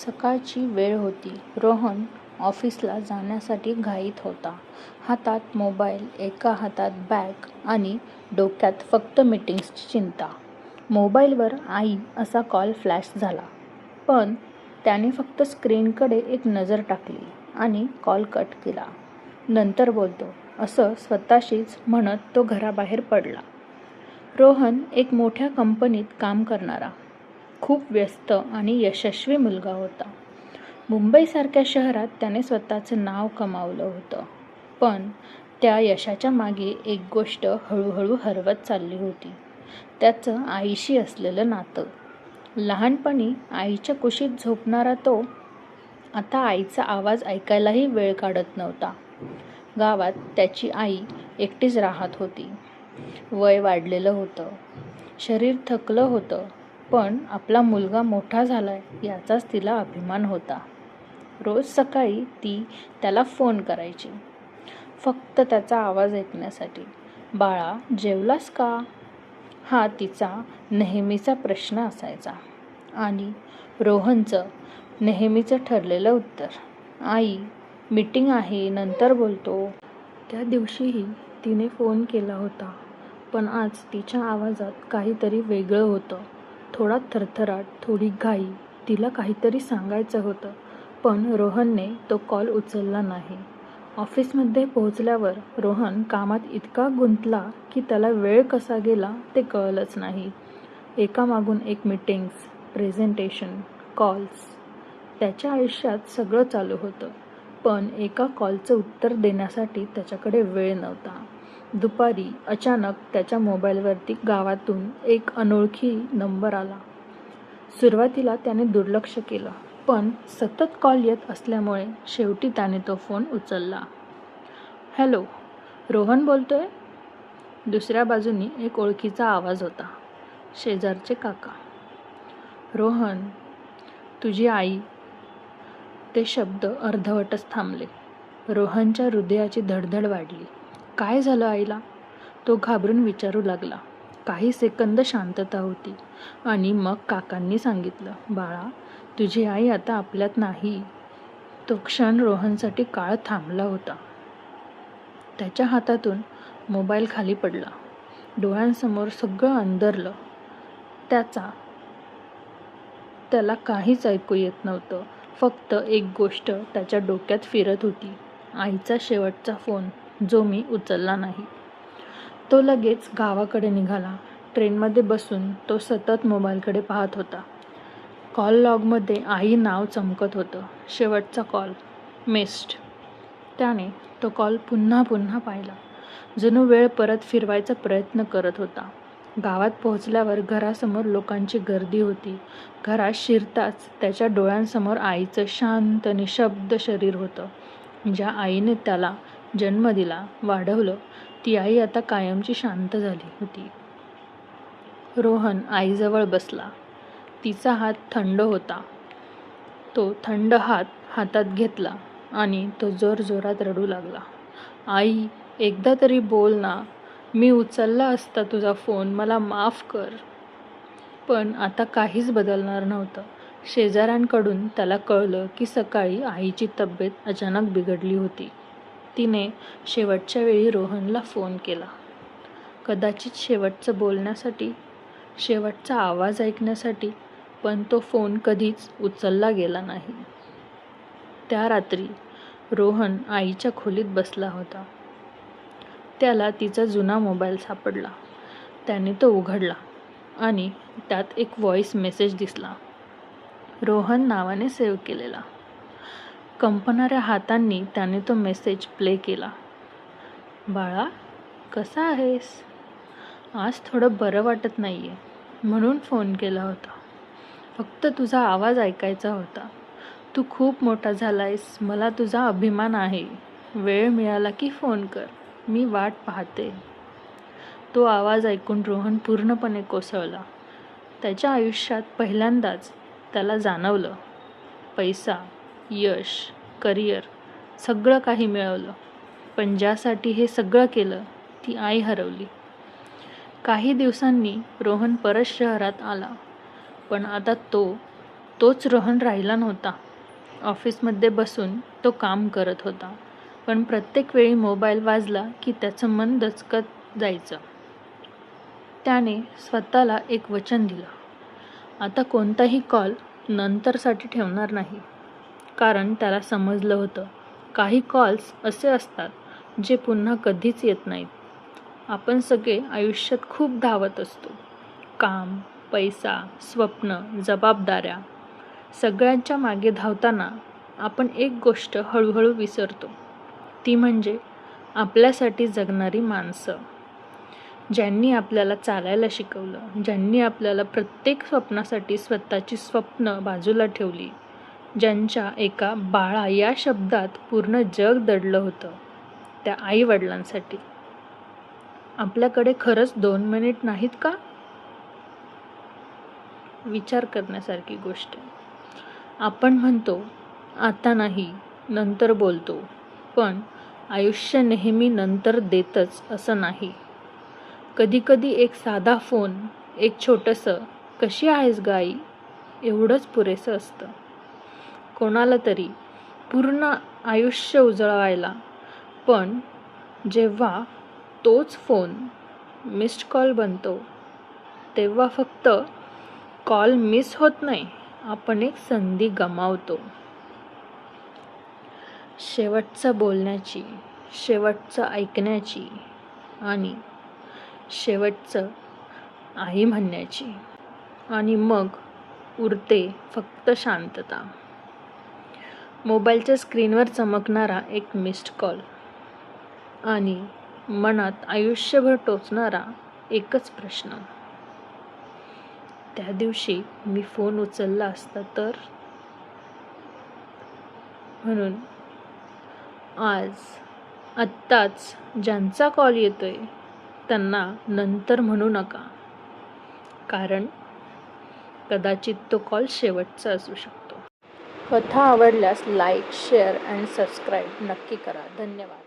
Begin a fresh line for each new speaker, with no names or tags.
सकाळची वेळ होती. रोहन ऑफिसला जाण्यासाठी घाईत होता. हातात मोबाईल, एका हातात बॅग आणि डोक्यात फक्त मीटिंग्सची चिंता. मोबाईलवर आई असा कॉल फ्लॅश झाला, पण त्याने फक्त स्क्रीनकडे एक नजर टाकली आणि कॉल कट केला. नंतर बोलतो असं स्वतःशीच म्हणत तो घराबाहेर पडला. रोहन एक मोठ्या कंपनीत काम करणारा, खूप व्यस्त आणि यशस्वी मुलगा होता. मुंबईसारख्या शहरात त्याने स्वतःचं नाव कमावलं होतं. पण त्या यशाच्या मागे एक गोष्ट हळूहळू हरवत चालली होती, त्याचं आईशी असलेलं नातं. लहानपणी आईच्या कुशीत झोपणारा तो आता आईचा आवाज ऐकायलाही वेळ काढत नव्हता. गावात त्याची आई एकटीच राहत होती. वय वाढलेलं होतं, शरीर थकलं होतं, पण आपला मुलगा मोठा झालाय याचाच तिला अभिमान होता. रोज सकाळी ती त्याला फोन करायची, फक्त त्याचा आवाज ऐकण्यासाठी. बाळा, जेवलास का? हा तिचा नेहमीचा प्रश्न असायचा. आणि रोहनचं नेहमीचं ठरलेलं उत्तर, आई, मीटिंग आहे, नंतर बोलतो. त्या दिवशीही तिने फोन केला होता, पण आज तिच्या आवाजात काहीतरी वेगळं होतं. थोडा थरथराट, थोडी घाई. तिला काहीतरी सांगायचं होतं, पण रोहनने तो कॉल उचलला नाही. ऑफिसमध्ये पोहोचल्यावर रोहन कामात इतका गुंतला की त्याला वेळ कसा गेला ते कळलंच नाही. एकामागून एक मीटिंग्स, प्रेझेंटेशन, कॉल्स. त्याच्या आयुष्यात सगळं चालू होतं, पण एका कॉलचं उत्तर देण्यासाठी त्याच्याकडे वेळ नव्हता. दुपारी अचानक त्याच्या मोबाईलवरती गावातून एक अनोळखी नंबर आला. सुरुवातीला त्याने दुर्लक्ष केलं, पण सतत कॉल येत असल्यामुळे शेवटी त्याने तो फोन उचलला. हॅलो, रोहन बोलतोय. दुसऱ्या बाजूनी एक ओळखीचा आवाज होता, शेजारचे काका. रोहन, तुझी आई. ते शब्द अर्धवटच थांबले. रोहनच्या हृदयाची धडधड वाढली. काय झालं आईला? तो घाबरून विचारू लागला. काही सेकंद शांतता होती आणि मग काकांनी सांगितलं, बाळा, तुझी आई आता आपल्यात नाही. तो क्षण रोहनसाठी काळ थांबला होता. त्याच्या हातातून मोबाईल खाली पडला. डोळ्यांसमोर सगळं अंधारलं. त्याला काहीच ऐकू येत नव्हतं. फक्त एक गोष्ट त्याच्या डोक्यात फिरत होती, आईचा शेवटचा फोन, जो मी उचलला नाही. तो लगेच गावाकडे निघाला. ट्रेनमध्ये बसून तो सतत मोबाईलकडे पाहत होता. कॉल लॉगमध्ये आई नाव चमकत होतं. शेवटचा कॉल, मिस्ड. त्याने तो कॉल पुन्हा पुन्हा पाहिला, जणू वेळ परत फिरवायचा प्रयत्न करत होता. गावात पोहोचल्यावर घरासमोर लोकांची गर्दी होती. घरात शिरताच त्याच्या डोळ्यांसमोर आईचं शांत निशब्द शरीर होतं. ज्या आईने त्याला जन्म दिला, वाढवलं, ती आई आता कायमची शांत झाली होती. रोहन आईजवळ बसला. तिचा हात थंड होता. तो थंड हात हातात घेतला आणि तो जोरजोरात रडू लागला. आई, एकदा तरी बोल ना. मी उचलला असता तुझा फोन, मला माफ कर. पण आता काहीच बदलणार नव्हतं. शेजाऱ्यांकडून त्याला कळलं की सकाळी आईची तब्येत अचानक बिघडली होती. तिने शेवटच्या वेळी रोहनला फोन केला. कदाचित शेवटचं बोलण्यासाठी, शेवटचा आवाज ऐकण्यासाठी, पण तो फोन कधीच उचलला गेला नाही. त्या रात्री रोहन आईच्या खोलीत बसला होता. त्याला तिचा जुना मोबाईल सापडला. त्याने तो उघडला आणि त्यात एक व्हॉइस मेसेज दिसला, रोहन नावाने सेव्ह केलेला. कंपणाऱ्या हातांनी त्याने तो मेसेज प्ले केला. बाळा, कसा आहेस? आज थोडं बरं वाटत नाहीये, म्हणून फोन केला होता. फक्त तुझा आवाज ऐकायचा होता. तू खूप मोठा झालायस, मला तुझा अभिमान आहे. वेळ मिळाला की फोन कर, मी वाट पाहते. तो आवाज ऐकून रोहन पूर्णपणे कोसळला. त्याच्या आयुष्यात पहिल्यांदाच त्याला जाणवलं, पैसा, यश, करिअर, सगळं काही मिळवलं, पण ज्यासाठी हे सगळं केलं ती आई हरवली. काही दिवसांनी रोहन परत शहरात आला, पण आता तो तोच रोहन राहिला नव्हता. ऑफिसमध्ये बसून तो काम करत होता, पण प्रत्येक वेळी मोबाईल वाजला की त्याचं मन दचकत जायचं. त्याने स्वतःला एक वचन दिलं, आता कोणताही कॉल नंतरसाठी ठेवणार नाही. कारण त्याला समजलं होतं, काही कॉल्स असे असतात जे पुन्हा कधीच येत नाहीत. आपण सगळे आयुष्यात खूप धावत असतो. काम, पैसा, स्वप्न, जबाबदाऱ्या सगळ्यांच्या मागे धावताना आपण एक गोष्ट हळूहळू विसरतो. ती म्हणजे आपल्यासाठी जगणारी माणसं. ज्यांनी आपल्याला चालायला शिकवलं, ज्यांनी आपल्याला प्रत्येक स्वप्नासाठी स्वतःची स्वप्न बाजूला ठेवली, ज्यांच्या एका बाळा या शब्दात पूर्ण जग दडलं होतं, त्या आई-वडिलांसाठी. आपल्याकडे खरंच 2 मिनिट नाहीत का? विचार करण्यासारखी गोष्ट आहे. आपण म्हणतो, आता नाही, नंतर बोलतो. पण आयुष्य नेहमी नंतर देतच असं नाही. कधीकधी एक साधा फोन, एक छोटंसं "कशी आहेस ग आई?" एवढंच पुरेसं असतं. कोणाला तरी पूर्ण आयुष्य उजळवायला. पण जेव्हा तोच फोन मिस्ड कॉल बनतो, तेव्हा फक्त कॉल मिस होत नाही, आपण एक संधी गमावतो. शेवटचं बोलण्याची, शेवटचं ऐकण्याची आणि शेवटचं आई म्हणण्याची. आणि मग उरते फक्त शांतता. मोबाईलच्या स्क्रीनवर चमकणारा एक मिस्ड कॉल आणि मनात आयुष्यभर टोचणारा एकच प्रश्न, त्या दिवशी मी फोन उचलला असता तर? म्हणून आत्ताच ज्यांचा कॉल येतोय त्यांना नंतर म्हणू नका, कारण कदाचित तो कॉल शेवटचा असू शकतो. कथा आवडल्यास लाईक, शेअर आणि सबस्क्राईब नक्की करा. धन्यवाद.